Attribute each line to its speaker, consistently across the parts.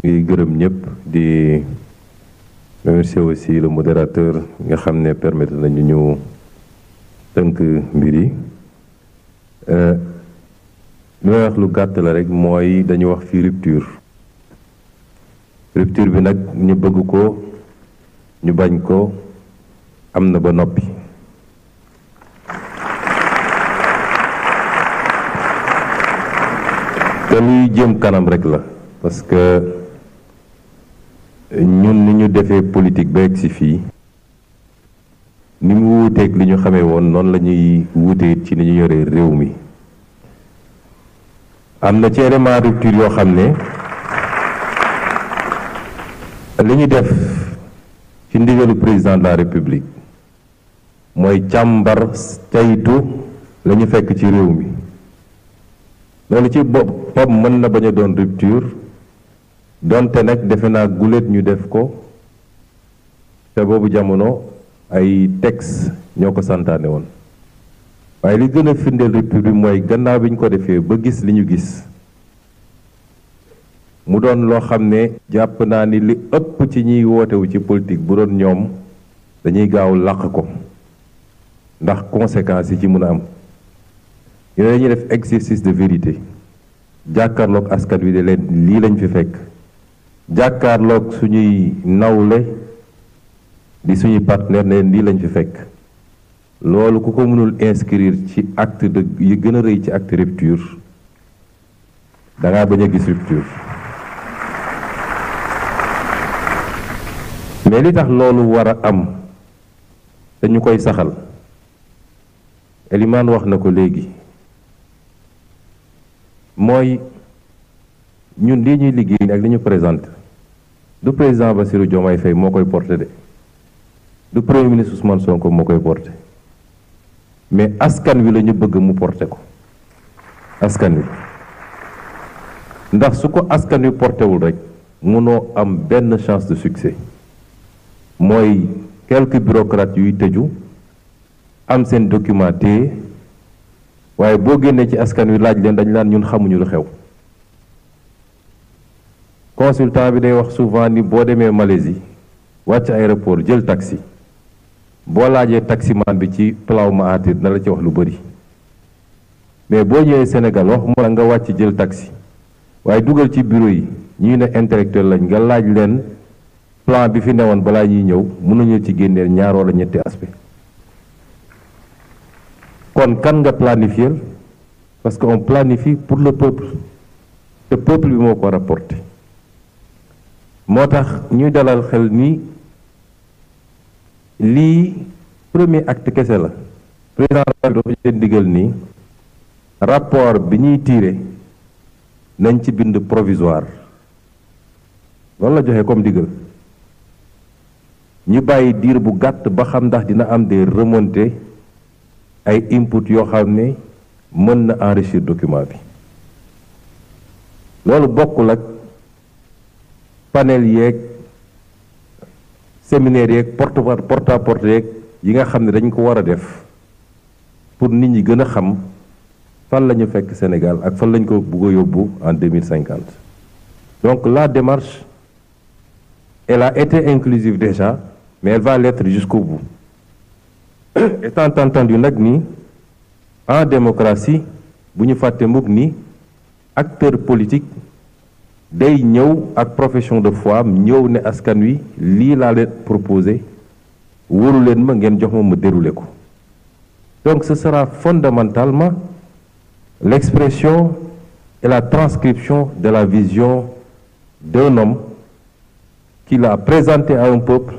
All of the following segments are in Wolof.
Speaker 1: ngi gërëm ñëpp di remercier aussi le modérateur nga xam ne permettre nañu ñu tënk mbir yi li may wax lu gàtt la rek mooy dañu wax fi rupture bi nag ñu bëgg ko ñu bañ ko am na ba noppi te luy jëm kanam rek la parce que ñun ni ñu defee politique ba egg si fii ni mu wuuteeg li ñu xamee woon noonu la ñuy wuutee ci ni ñu yoree réew mi am na ci élément rupture yoo xam ne li ñu def ci ndigalu président de la république mooy càmbar teytu la ñu fekk ci réew mi loolu ci boppam mën na bañ a doon rupture donte nag defe naa guléet ñu def ko te boobu jamono ay texte ñoo ko santaane woon waaye li gën a firndeel rupture bi mooy gannaaw bi ñu ko defee ba gis li ñu gis mu doon loo xam ne jàpp naa ni li ëpp ci ñiy wootewu ci politique bu doon ñoom dañuy gaaw làq ko ndax conséquences yi ci mën a am ñu ne dañuy def exercice de vérité jàkkaarloog askan wi de leen lii lañ fi fekk jàkkaarloog suñuy nawle di suñuy partenaire ne leen lii lañ fi fekk loolu ku ko mënul inscrire ci acte de yi gën a rëy ci acte rupture da ngaa bañ a gis rupture mais li tax loolu war a am te ñu koy saxal Elimane wax na ko léegi mooy ñun lii ñuy liggéey ak li ñu présenté du président Bassirou Diomaye Faye moo koy porté de du premier ministre Ousmane Sonko moo koy porté mais askan wi la ñu bëgg mu porté ko askan wi ndax su ko askan wi porté wul rek mënoo am benn chance de succès mooy quelques bureaucrates yuy tëju am seen documenté waaye boo génnee ci askan wi laaj leen dañ laan ñun xamuñu lu xew consultant bi day wax souvent ni boo demee Malaisie wàcc aéroport jël taxi boo laajee taximan bi ci Plaw Mahathir na la ci wax lu bëri mais boo ñëwee Sénégal wax mu la nga wàcc jël taxi waaye dugal ci bureau yi ñuy ne intellectuel lañ nga laaj leen plan bi fi newoon balaa ñuy ñëw mënuñu ci génneel ñaar wala ñetti aspect kon kan nga planifier parce que on planifie pour le peuple te peuple bi moo ko rapporté moo tax ñuy dalal xel ni lii premier acte kese la président dafa leen digal ni rapport bi ñuy tiire nañ ci bind provisoire loolu la joxe comme digal ñu bàyyi diir bu gàtt ba xam ndax dina am des remontées ay input yoo xam ne mën na enrichir document bi loolu bokkul ak panel yeeg séminaire yeeg porte à porte yeeg yi nga xam ne dañ ko war a def pour nit ñi gën a xam fan la ñu fekk Sénégal ak fan lañ ko bëgg a yóbbu en 2050 donc la démarche elle a été inclusive déjà mais elle va l'être jusqu'au bout étant entendu nag ni en démocratie bu ñu fàtte mukk ni acteur politique day ñëw ak profession de foi ñëw ne askan wi lii laa leen proposé wóoru leen ma ngeen jox ma déroulé ko donc ce sera fondamentalement l'expression et la transcription de la vision d'un homme qui l'a présenté à un peuple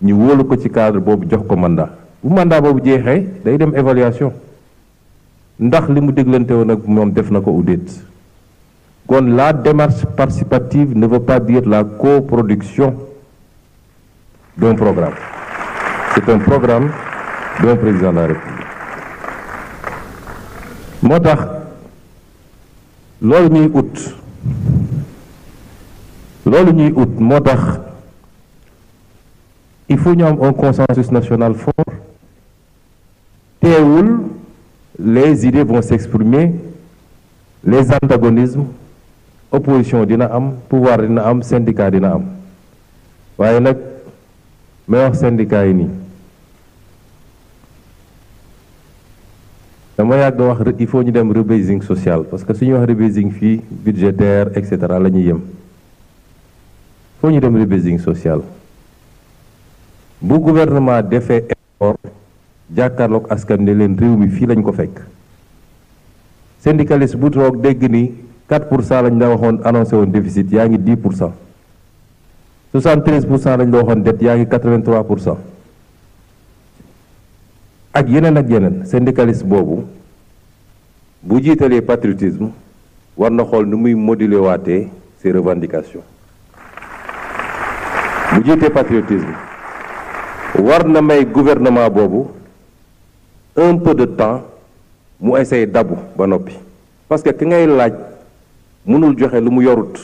Speaker 1: ñu wóolu ko ci cadre boobu jox ko mandat bu mandat boobu jeexee day dem évaluation ndax li mu déglante woon ak moom def na ko ou déet kon la démarche participative ne veut pas dire la coproduction d'un programme c'est un programme d'un président de la République moo tax loolu ñuy ut moo tax il faut ñu am un consensus national fort teewul les idées vont s'exprimer les antagonismes opposition dina am pouvoir dina am syndicat dina am waaye nag may wax syndicat yi nii dama yàgg wax il faut ñu dem rebasing social parce que suñuy wax rebasing fii budgétaire et cetera la ñuy yem faut ñu dem rebasing social bu gouvernement defee effort jàkkaarloog askan ne leen réew mi fii lañ ko fekk syndicaliste bu toog dégg ni 4% lañ la waxoon annoncé woon déficit yaa ngi 10%. 73% lañ la waxoon dette yaa ngi 83%. ak yeneen syndicaliste boobu bu jiitalee patriotisme war na xool nu muy moduler waatee ses revendications bu jiitee patriotisme war na may gouvernement boobu un peu de temps mu essayer dabu ba noppi parce que ki ngay laaj mënul joxe lu mu yorut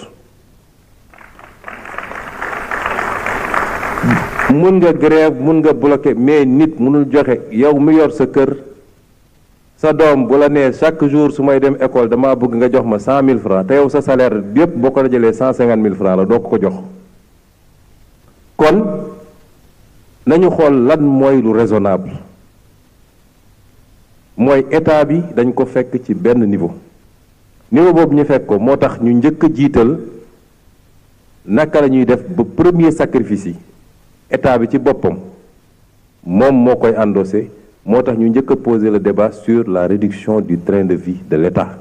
Speaker 1: mën nga grève mën nga bloquer mais nit mënul joxe yow mi yor sa kër sa doom bu la nee chaque jour su may dem école dama bëgg nga jox ma 100 000 francs te yow sa salaire yépp boo ko dajalee 150 000 francs la doo ko jox kon nañu xool lan mooy lu raisonnable mooy état bi dañ ko fekk ci benn niveau boobu ñu fekk ko moo tax ñu njëkk a jiital naka la ñuy def ba premier sacrifice yi état bi ci boppam moom moo koy endossé moo tax ñu njëkk a poser le débat sur la réduction du train de vie de l'état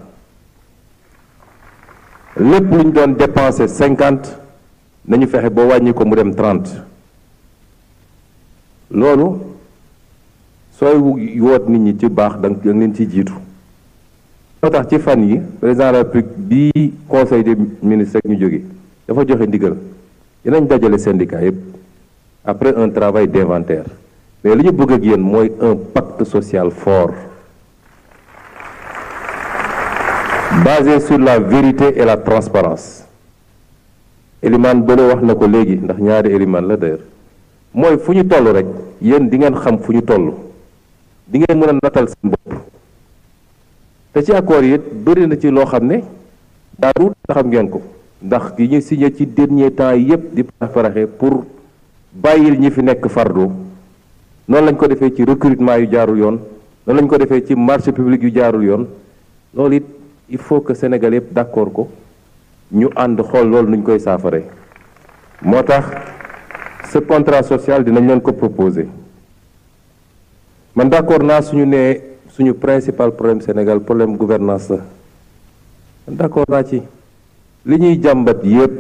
Speaker 1: lépp lu ñu doon dépenser 50 nañu fexe boo wàññi ko mu dem 30 loolu sooy woot nit ñi ci baax da nga leen ci jiitu moo tax ci fan yi président de la République bi conseil des ministres rek ñu jóge dafa joxe ndigal dinañ dajale syndicat yépp après un travail d'inventaire mais li ñu bëgg ak yéen mooy un pacte social fort basé sur la vérité et la transparence Eliman bële wax na ko léegi ndax ñaari Eliman la d'ailleurs mooy fu ñu toll rek yéen di ngeen xam fu ñu toll di ngeen mën a natal seen bopp te ci accord yi bëri na ci loo xam ne daaru xam ngeen ko ndax yi ñu signé ci dernier temps yépp di paraxe pour bàyyil ñi fi nekk fardo noonu lañ ko defee ci recrutement yu jaarul yoon noonu lañ ko defee ci marché public yu jaarul yoon loolu it il faut que Sénégal yépp d'accord ko ñu ànd xool loolu nuñ koy saafare moo tax ce contrat social dinañ leen ko proposer man d'accord naa suñu nee suñu principal problème Sénégal problème gouvernance la man d'accord naa ci li ñuy jàmbat yépp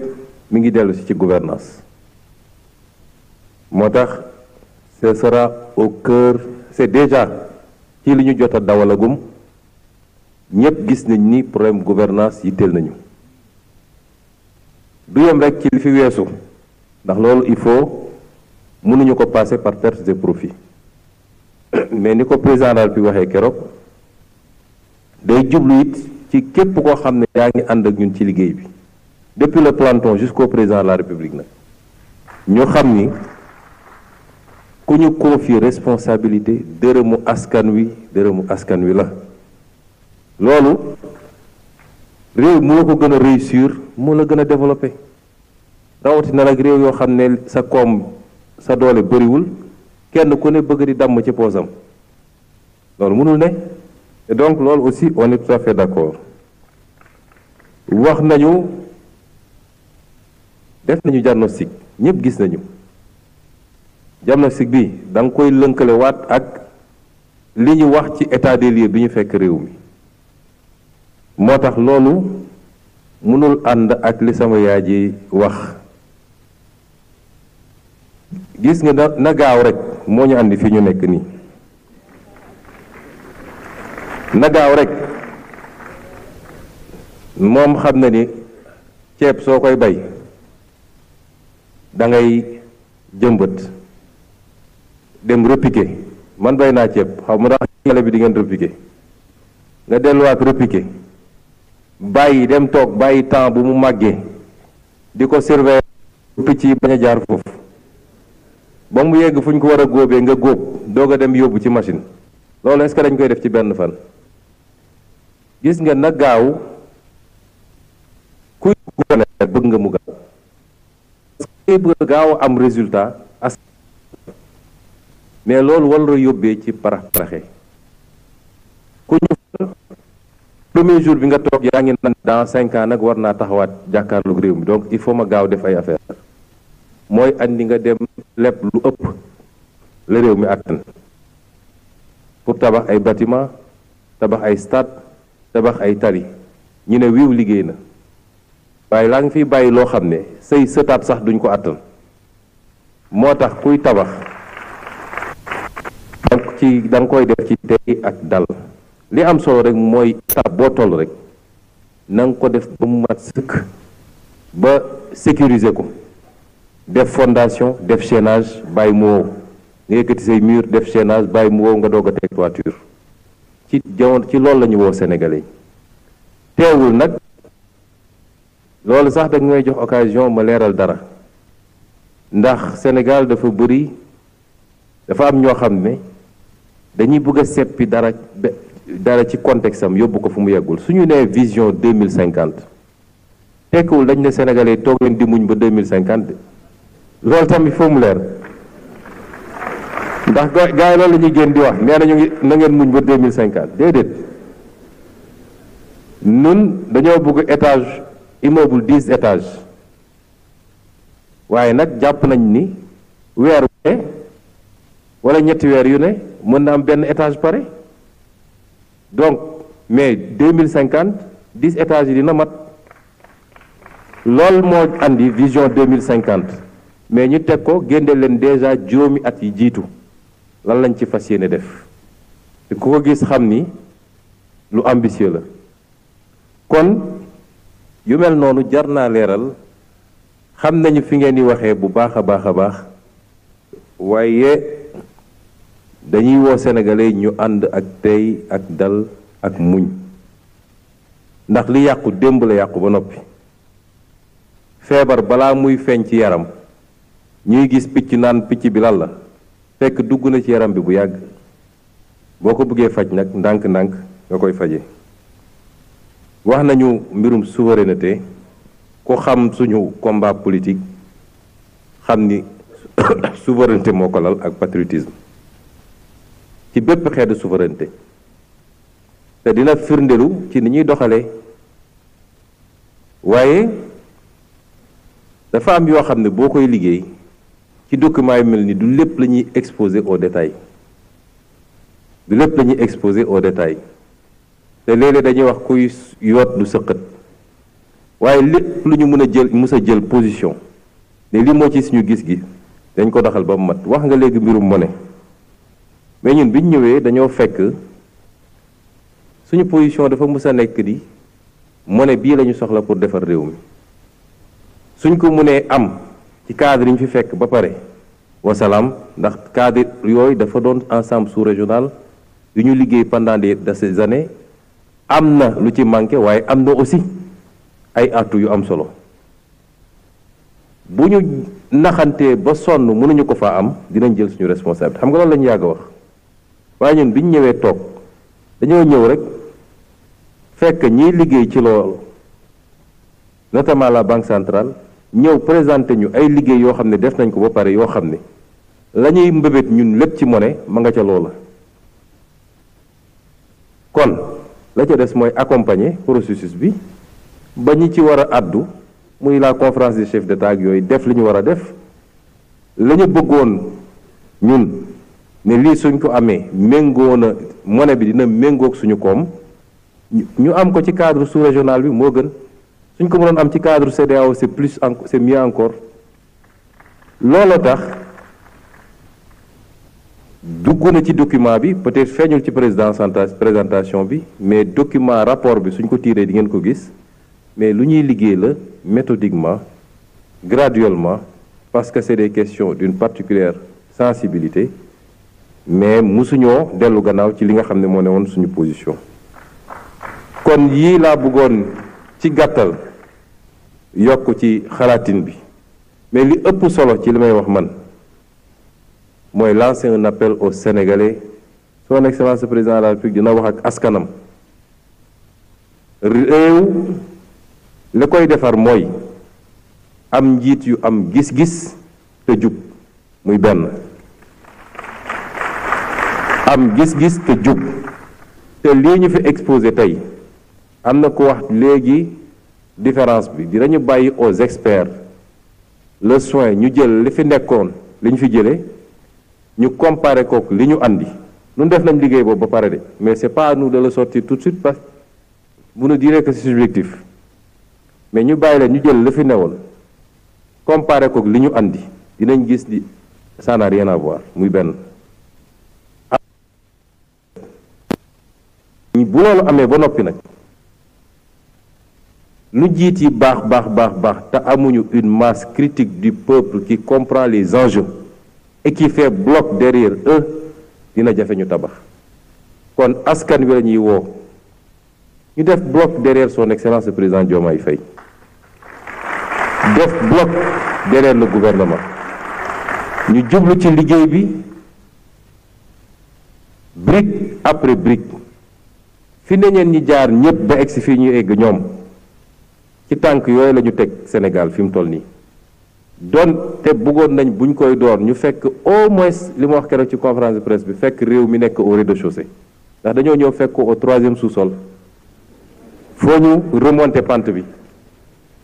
Speaker 1: mi ngi dellu ci gouvernance moo tax ce sera au cœur c'est déjà ci li ñu jot a dawalagum ñépp gis nañ ni problème gouvernance yitteel nañu du yem rek ci li fi weesu ndax loolu il faut mënuñu ko passer par perte de profit mais ni ko président daal bi waxee keroog day jublu it ci képp koo xam ne yaa ngi ànd ak ñun ci liggéey bi depuis le planton jusqu'au président de la République nag ñu xam ni ku ñu confier responsabilité dërëmu askan wi la loolu réew mu la ko gën a réussir mu la gën a développer rawatina nag réew yoo xam ne sa koom sa doole bëriwul kenn ku ne bëgg di damm ci poosam loolu mënul ne et donc loolu aussi on est tout à fait d'accord wax nañu def nañu diagnostic ñëpp gis nañu diagnostic bi da nga koy lënkale waat ak li ñu wax ci état des lieux bi ñu fekk réew mi moo tax loolu mënul ànd ak li sama yaay ji wax gis nga na gaaw rek moo ñu andi fi ñu nekk nii na gaaw rek moom xam na ni ceeb soo koy bay da ngay jëmbët dem repiquer man bay naa ceeb xaw ma ndax xale bi di ngeen repiquer nga delluwaat repiquer bàyyi dem toog bàyyi temps bu mu màggee di ko surveiller picc yi bañ a jaar foofu ba mu yegg fu ñu ko war a góobee nga góob doog a dem yóbbu ci machine loolu est-ce que dañ koy def ci benn fan gis nga na gaaw kuy ko ne bëgg nga mu gaaw parce que bëgg gaaw am résultat mais loolu wala yóbbee ci parax-paraxe ku ñu premier jour bi nga toog yaa ngi naan dans 5 ans nag war naa taxawaat jàkkaarloog réew mi donc il faut ma gaaw def ay affaire mooy andi nga dem lépp lu ëpp la réew mi àttan pour tabax ay bâtiment tabax ay stade tabax ay tali ñu ne wiiw liggéey na waaye laa ngi fiy bàyyi loo xam ne say sëtaat sax duñ ko àttan moo tax kuy tabax da nga koy def ci tey ak dal li am solo rek mooy étape boo toll rek na nga ko def ba mu mat sëkk ba sécuriser ko def fondation def chaînage bàyyi mu wow nga yëkkati say mur def chaînage bàyyi mu wow nga doog a teg toiture ci jamono ci loolu la ñu woo Sénégalais yi teewul nag loolu sax da ngay jox occasion ma leeral dara ndax Sénégal dafa bëri dafa am ñoo xam ne dañuy bëgg a seppi dara ci contexte am yóbbu ko fu mu yeggul suñu nee vision 2050 tekkiwul dañ ne Sénégalais toog leen di muñ ba 2050 loolu tamit foo mu leer ndax gars yi loolu la ñuy génn di wax nee nañu ngi na ngeen muñ ba 2050 déedéet nun dañoo bëgg étage immeuble 10 étages waaye nag jàpp nañ ni weer wu ne wala ñetti weer yu ne mën na am benn étage pare donc mais 2050 10 étages yi dina mat loolu moo andi vision 2050 mais ñu teg ko génne leen déjà juróomi at yi jiitu lan lañ ci fas yéene def te ku ko gis xam ni lu ambitieux la kon yu mel noonu jar naa leeral xam nañu fi ngeen di waxee bu baax a baax a baax waaye dañuy woo sénégalais ñu ànd ak tey ak dal ak muñ ndax li yàqu démb la yàqu ba noppi feebar balaa muy feeñ ci yaram ñuy gis picc naan picc bi lan la fekk dugg na ci yaram bi bu yàgg boo ko bëggee faj nag ndànk-ndànk nga koy faje wax nañu mbirum souveraineté ku xam suñu combat politique xam ni souveraineté moo ko lal ak patriotisme ci bépp xeetu souveraineté te dina firndelu ci ni ñuy doxalee waaye dafa am yoo xam ne boo koy liggéey ci document yu mel ni du lépp la ñuy exposé au détail du lépp la ñuy exposé au détail te léeg-léeg dañuy wax kuy yoot du sëqët waaye lépp lu ñu mën a jël position ne li moo ci suñu gis gi dañ ko doxal ba mu mat wax nga léegi mbirum monnaie mais ñun biñ ñëwee dañoo fekk suñu position dafa mës a nekk di monnaie bii la ñu soxla pour defar réew mi suñ ko mënee am ci cadre yi ñu fi fekk ba pare wasalaam ndax cadre yooyu dafa doon ensemble sous-régional yu ñu liggéey pendant ces années am na lu ci manqué waaye am na aussi ay atu yu am solo bu ñu naxantee ba sonn mënuñu ko faa am dinañ jël suñu responsabilité xam nga loolu la ñu yàgg a wax waaye ñun biñ ñëwee toog dañoo ñëw rek fekk ñiy liggéey ci loolu notamment la banque centrale ñëw présenté ñu ay liggéey yoo xam ne def nañ ko ba pare yoo xam ne la ñuy mbébét ñun lépp ci monnaie ma nga ca loola kon la ca des mooy accompagner processus bi ba ñi ci war a àddu muy la conférence des chefs d'État ak yooyu def li ñu war a def la ñu bëggoon ñun ne lii suñ ko amee méngoo na monnaie bi dina méngoog suñu koom ñu am ko ci cadre sous-régional bi moo gën suñ ko mënoon am ci cadre CEDEAO c'est mieux encore loolu tax dugg na ci document bi peut-être feeñul ci présentation bi mais document rapport bi suñ ko tiiree di ngeen ko gis mais lu ñuy liggéey la méthodiquement graduellement parce que c'est des questions d'une particulière sensibilité mais musuñoo dellu gannaaw ci li nga xam ne moo ne woon suñu position kon yii laa bëggoon ci gàttal yokk ci xalaatin bi mais li ëpp solo ci li may wax man mooy lancer un appel aux Sénégalais son excellence le président de la République dina wax ak askanam réew li koy defar mooy am njiit yu am gis-gis te jub muy benn am gis-gis te jub te lii ñu fi exposé tey am na ko wax léegi différence bi dinañu bàyyi aux experts le soin ñu jël li fi nekkoon li ñu fi jëlee ñu comparer kook li ñu andi ñun def nañ liggéey boobu ba pare de mais c'est pas à nous de le sortir tout de suite parce que vous nous direz que c'est subjectif mais ñu bàyyi leen ñu jël li fi newoon comparer kook li ñu andi dinañ gis di ça n'a rien à voir muy benn. bu loolu amee ba noppi nag lu jiit yi baax te amuñu une masse critique du peuple qui comprend les enjeux et qui fait bloc derrière eux dina jafe ñu tabax kon askan wi la ñuy woo ñu def bloc derrière son excellence le président Diomaye Faye def bloc derrière le gouvernement ñu jublu ci liggéey bi brique après brique fi ne ñeen ñi jaar ñëpp ba egsi fii ñu egg ñoom ci tànk yooyu la ñu teg Sénégal fi mu toll nii doon te bëggoon nañ buñ koy door ñu fekk au moins li ma wax keroog ci conférence de presse bi fekk réew mi nekk au rez-de-chaussée ndax dañoo ñëw fekk ko au 3e sous-sol foo ñu remonter pente bi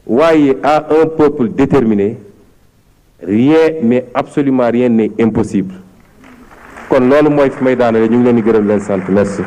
Speaker 1: waaye à un peuple déterminé rien mais absolument rien n'est impossible kon loolu mooy fi may daanale ñu ngi leen di gërëm leen sant merci